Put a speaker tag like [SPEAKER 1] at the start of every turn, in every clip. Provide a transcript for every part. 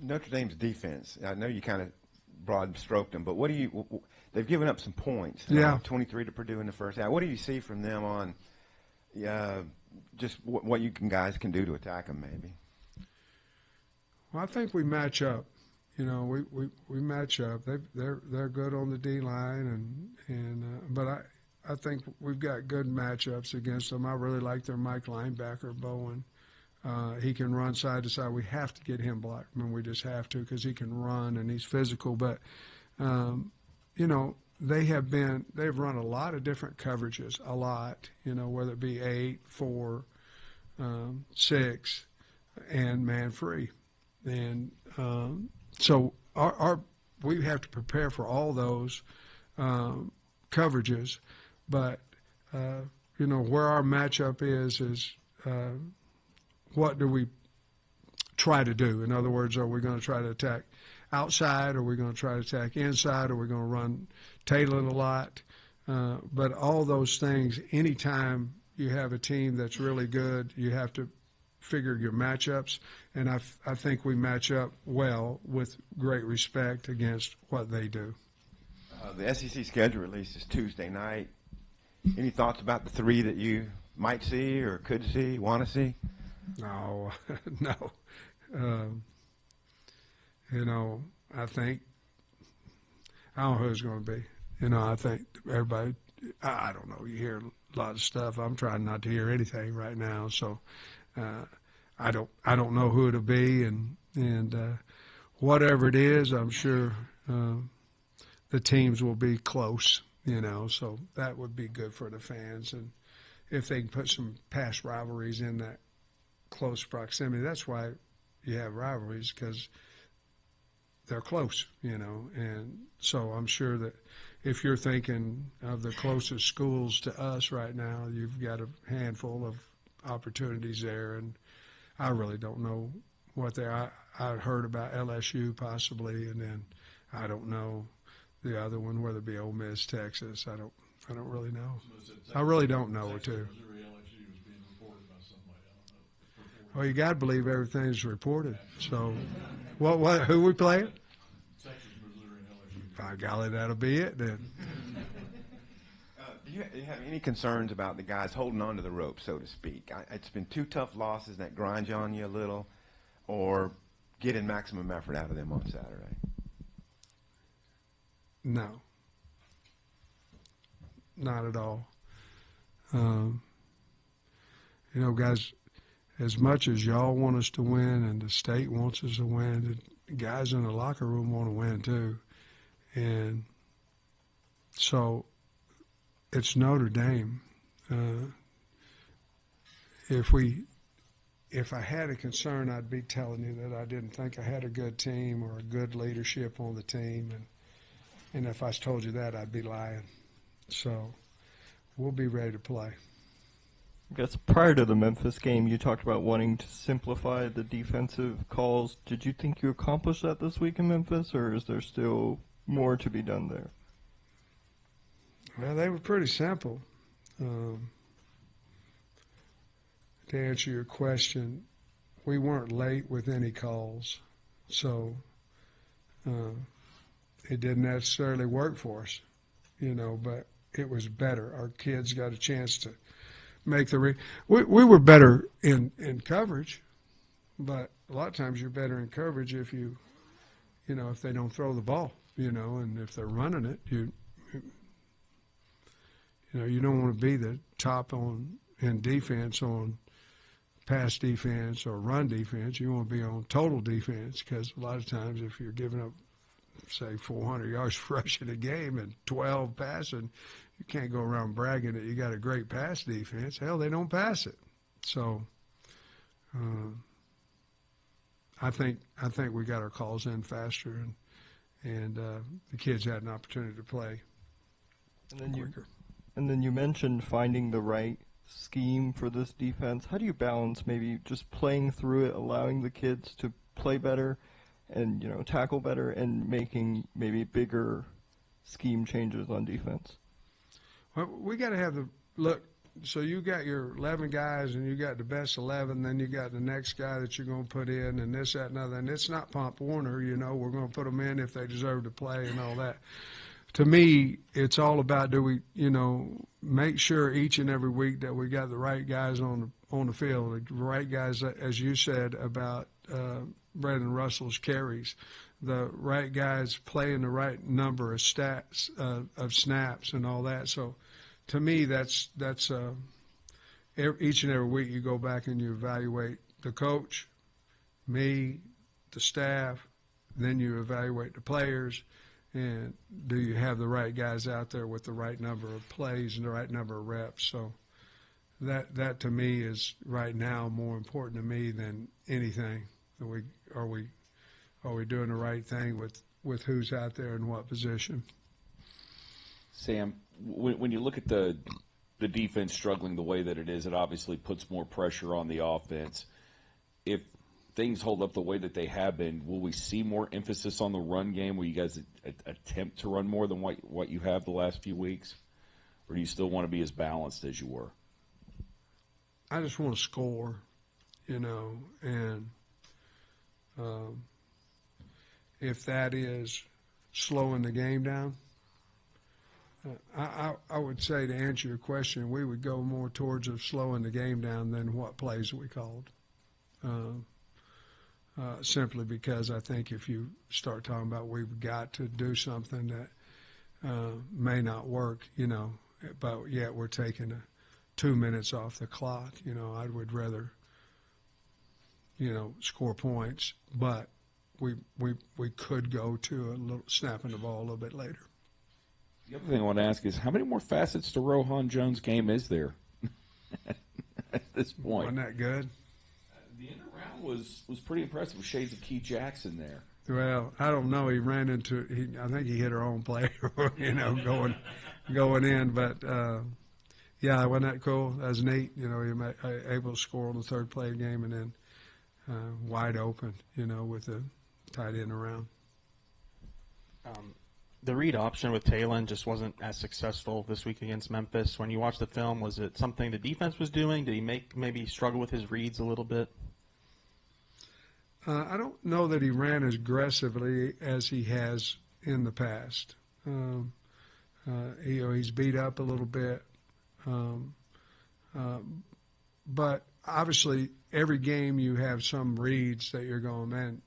[SPEAKER 1] Notre Dame's defense, I know you kind of broad stroked them, but they've given up some points.
[SPEAKER 2] Yeah.
[SPEAKER 1] 23 to Purdue in the first half. What do you see from them on just what you guys can do to attack them maybe?
[SPEAKER 2] Well, I think we match up. We match up. They're good on the D line, but I think we've got good matchups against them. I really like their Mike linebacker, Bowen. He can run side to side. We have to get him blocked. I mean, we just have to because he can run and he's physical. But they've run a lot of different coverages, a lot. Whether it be 8, 4, 6, and man free, and so we have to prepare for all those coverages. But where our matchup is what do we try to do? In other words, are we going to try to attack outside? Are we going to try to attack inside? Are we going to run Taylor a lot? But all those things, anytime you have a team that's really good, you have to figure your matchups. And I think we match up well with great respect against what they do.
[SPEAKER 1] The SEC schedule release is Tuesday night. Any thoughts about the 3 that you might see or could see, want to see?
[SPEAKER 2] No, no. I think I don't know who it's going to be. I think everybody. I don't know. You hear a lot of stuff. I'm trying not to hear anything right now, so I don't know who it'll be, and whatever it is, I'm sure the teams will be close. So that would be good for the fans, and if they can put some past rivalries in that close proximity. That's why you have rivalries, because they're close, and so I'm sure that if you're thinking of the closest schools to us right now, you've got a handful of opportunities there, and I really don't know what they are. I heard about LSU possibly, and then I don't know the other one, whether it be Ole Miss, Texas. I don't really know. I really don't know, too. Well, you got to believe everything's reported. So, who we playing?
[SPEAKER 3] Texas, Missouri, and LSU.
[SPEAKER 2] By golly, that'll be it then.
[SPEAKER 1] Do you have any concerns about the guys holding on to the rope, so to speak? It's been 2 tough losses that grind you on you a little, or getting maximum effort out of them on Saturday?
[SPEAKER 2] No, not at all. Guys, as much as y'all want us to win and the state wants us to win, the guys in the locker room want to win too. And so it's Notre Dame. If I had a concern, I'd be telling you that I didn't think I had a good team or a good leadership on the team. And if I told you that, I'd be lying. So we'll be ready to play.
[SPEAKER 4] I guess prior to the Memphis game, you talked about wanting to simplify the defensive calls. Did you think you accomplished that this week in Memphis, or is there still more to be done there?
[SPEAKER 2] Well, they were pretty simple. To answer your question, we weren't late with any calls, so it didn't necessarily work for us, but it was better. Our kids got a chance to make we were better in coverage, but a lot of times you're better in coverage if if they don't throw the ball, and if they're running it, you don't want to be the top in defense on pass defense or run defense. You want to be on total defense, because a lot of times if you're giving up, say, 400 yards rushing a game and 12 passing, you can't go around bragging that you got a great pass defense. Hell, they don't pass it. So I think we got our calls in faster, and the kids had an opportunity to play quicker.
[SPEAKER 4] And then you mentioned finding the right scheme for this defense. How do you balance maybe just playing through it, allowing the kids to play better and tackle better, and making maybe bigger scheme changes on defense?
[SPEAKER 2] Well, we got to have look. so you got your 11 guys and you got the best 11, then you got the next guy that you're going to put in and this, that, and other. And it's not Pop Warner, we're going to put them in if they deserve to play and all that. To me, it's all about do we, make sure each and every week that we got the right guys on the field, the right guys, as you said about Brandon Russell's carries, the right guys playing the right number of stats of snaps and all that. So, to me, that's each and every week you go back and you evaluate the coach, me, the staff, then you evaluate the players. And do you have the right guys out there with the right number of plays and the right number of reps? So that to me is right now more important to me than anything. Are we doing the right thing with who's out there in what position?
[SPEAKER 5] Sam, when you look at the defense struggling the way that it is, it obviously puts more pressure on the offense. If things hold up the way that they have been, will we see more emphasis on the run game? Will you guys attempt to run more than what you have the last few weeks? Or do you still want to be as balanced as you were?
[SPEAKER 2] I just want to score, and if that is slowing the game down, I would say to answer your question, we would go more towards of slowing the game down than what plays we called. Simply because I think if you start talking about we've got to do something that may not work, but yet we're taking 2 minutes off the clock, I would rather, score points, but we could go to a little snapping the ball a little bit later.
[SPEAKER 5] The other thing I want to ask is how many more facets to Rohan Jones' game is there at this point?
[SPEAKER 2] Wasn't that good?
[SPEAKER 5] The end around was pretty impressive with shades of Keith Jackson there.
[SPEAKER 2] Well, I don't know. He ran into. I think he hit her own player, going in. But yeah, wasn't that cool? That was neat. He was able to score on the third play of the game and then wide open. With the tight end around.
[SPEAKER 6] The read option with Talon just wasn't as successful this week against Memphis. When you watched the film, was it something the defense was doing? Did he maybe struggle with his reads a little bit?
[SPEAKER 2] I don't know that he ran as aggressively as he has in the past. He's beat up a little bit. But obviously, every game you have some reads that you're going, man,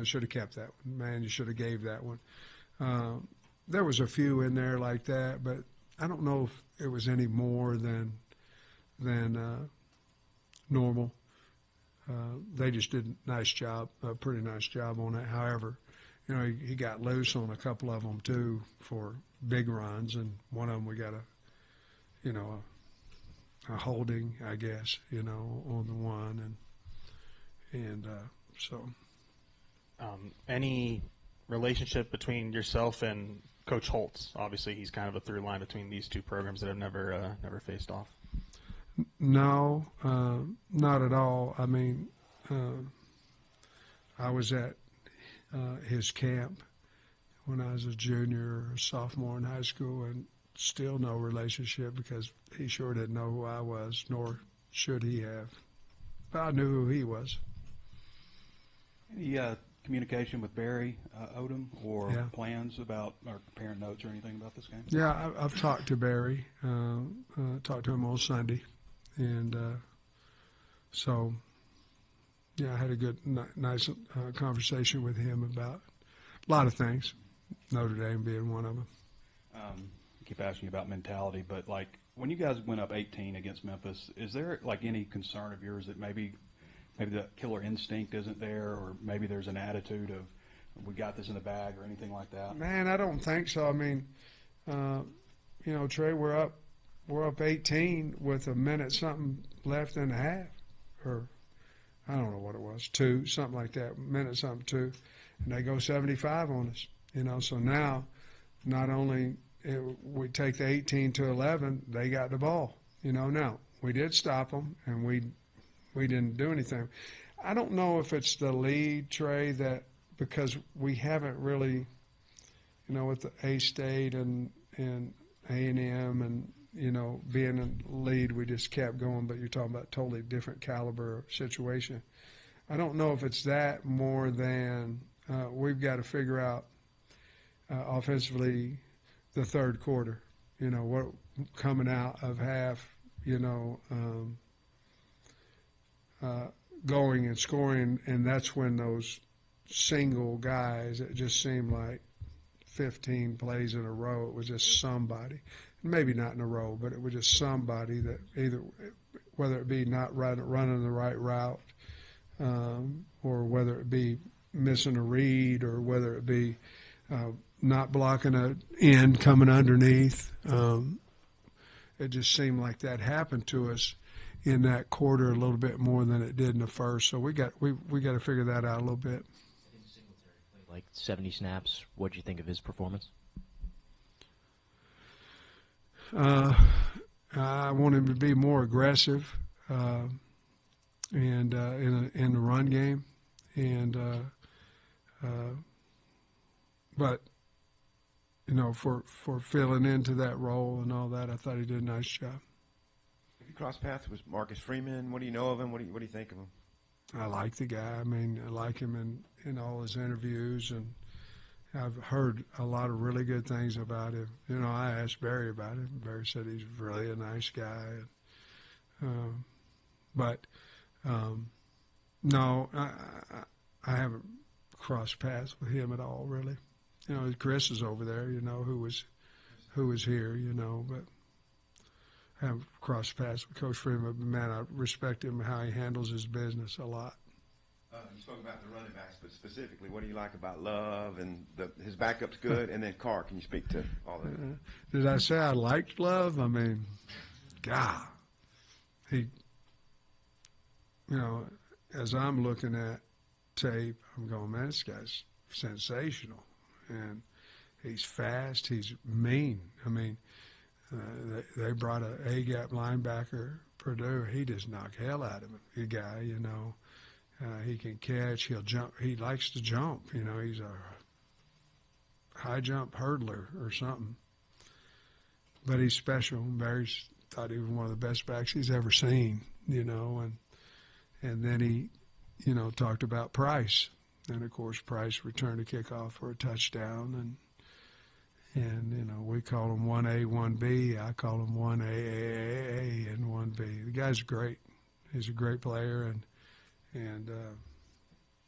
[SPEAKER 2] should have kept that one. Man, you should have gave that one. There was a few in there like that, but I don't know if it was any more than normal. They just did a pretty nice job on it. However, he got loose on a couple of them too for big runs, and one of them we got a holding, I guess, on the one, and so.
[SPEAKER 6] Any relationship between yourself and Coach Holtz? Obviously, he's kind of a through line between these two programs that have never faced off.
[SPEAKER 2] No, not at all. I mean, I was at his camp when I was a junior or sophomore in high school, and still no relationship because he sure didn't know who I was, nor should he have. But I knew who he was.
[SPEAKER 7] Any communication with Barry Odom or
[SPEAKER 2] Yeah.
[SPEAKER 7] plans about or comparing notes or anything about this game?
[SPEAKER 2] Yeah, I've talked to Barry, talked to him on Sunday, and so, yeah, I had a good, nice conversation with him about a lot of things, Notre Dame being one of them.
[SPEAKER 7] I keep asking you about mentality, but when you guys went up 18 against Memphis, is there any concern of yours that maybe the killer instinct isn't there, or maybe there's an attitude of we got this in the bag or anything like that?
[SPEAKER 2] Man, I don't think so. I mean, Trey, we're up 18 with a minute something left in the half, or I don't know what it was, 2, something like that, minute something 2, and they go 75 on us. So now not only we take the 18 to 11, they got the ball. Now we did stop them, and we didn't do anything. I don't know if it's the lead, Trey, that because we haven't really, with the A-State and A&M and, being in the lead, we just kept going. But you're talking about totally different caliber of situation. I don't know if it's that more than we've got to figure out offensively the third quarter. What coming out of half, going and scoring, and that's when those single guys, it just seemed like 15 plays in a row, it was just somebody, maybe not in a row, but it was just somebody that either, whether it be not running the right route, or whether it be missing a read, or whether it be not blocking an end coming underneath. It just seemed like that happened to us in that quarter a little bit more than it did in the first. So we got to figure that out a little bit.
[SPEAKER 8] I think Singletary played like 70 snaps. What did you think of his performance?
[SPEAKER 2] I want him to be more aggressive and in the run game, and but for filling into that role and all that, I thought he did a nice job.
[SPEAKER 1] Have you crossed paths with Marcus Freeman? What do you know of him? What do you think of him?
[SPEAKER 2] I like the guy. I mean, I like him in all his interviews, and I've heard a lot of really good things about him. I asked Barry about him. Barry said he's really a nice guy. No, I haven't crossed paths with him at all, really. Chris is over there, who was here, but I haven't crossed paths with Coach Freeman. But, man, I respect him, how he handles his business a lot.
[SPEAKER 1] You spoke about the running backs, but specifically, what do you like about Love? And his backup's good, and then Carr. Can you speak to all that?
[SPEAKER 2] Did I say I liked Love? I mean, God, he, as I'm looking at tape, I'm going, man, this guy's sensational. And he's fast. He's mean. I mean, they brought a A-gap linebacker, Purdue. He just knocked hell out of him. The guy, he can catch. He'll jump. He likes to jump. He's a high jump hurdler or something. But he's special. Barry thought he was one of the best backs he's ever seen. And then he, talked about Price. And, of course, Price returned a kickoff for a touchdown. And we call him 1A, 1B. I call him 1A, and 1B. The guy's great. He's a great player. And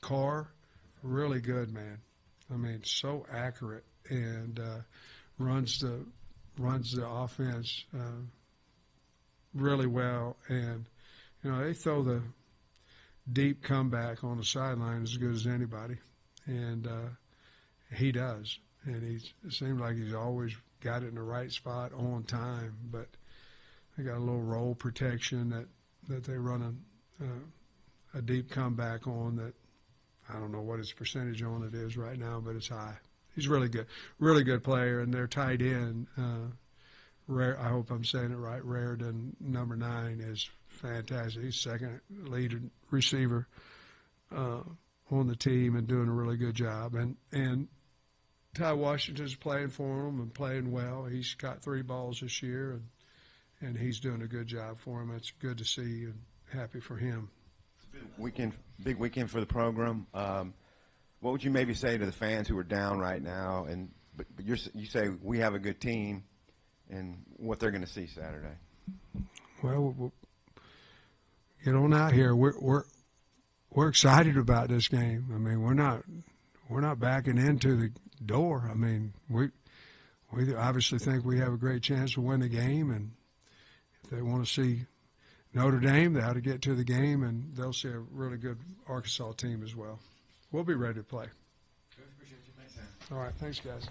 [SPEAKER 2] Carr, really good, man. I mean, so accurate and runs the offense really well. And, they throw the deep comeback on the sideline as good as anybody, and he does. And it seems like he's always got it in the right spot on time. But they got a little roll protection that they run a deep comeback on that I don't know what his percentage on it is right now, but it's high. He's really good player, and their tight end, I hope I'm saying it right, Raridan, number 9, is fantastic. He's second lead receiver on the team and doing a really good job. And Ty Washington's playing for him and playing well. He's got 3 balls this year, and he's doing a good job for him. It's good to see and happy for him.
[SPEAKER 1] Big weekend for the program. What would you maybe say to the fans who are down right now? But you say we have a good team, and what they're going to see Saturday.
[SPEAKER 2] Well, get on out here. We're excited about this game. I mean, we're not backing into the door. I mean, we obviously think we have a great chance to win the game, and if they want to see Notre Dame, they ought to get to the game, and they'll see a really good Arkansas team as well. We'll be ready to play.
[SPEAKER 1] Appreciate you. Thanks, Sam.
[SPEAKER 2] All right, thanks, guys.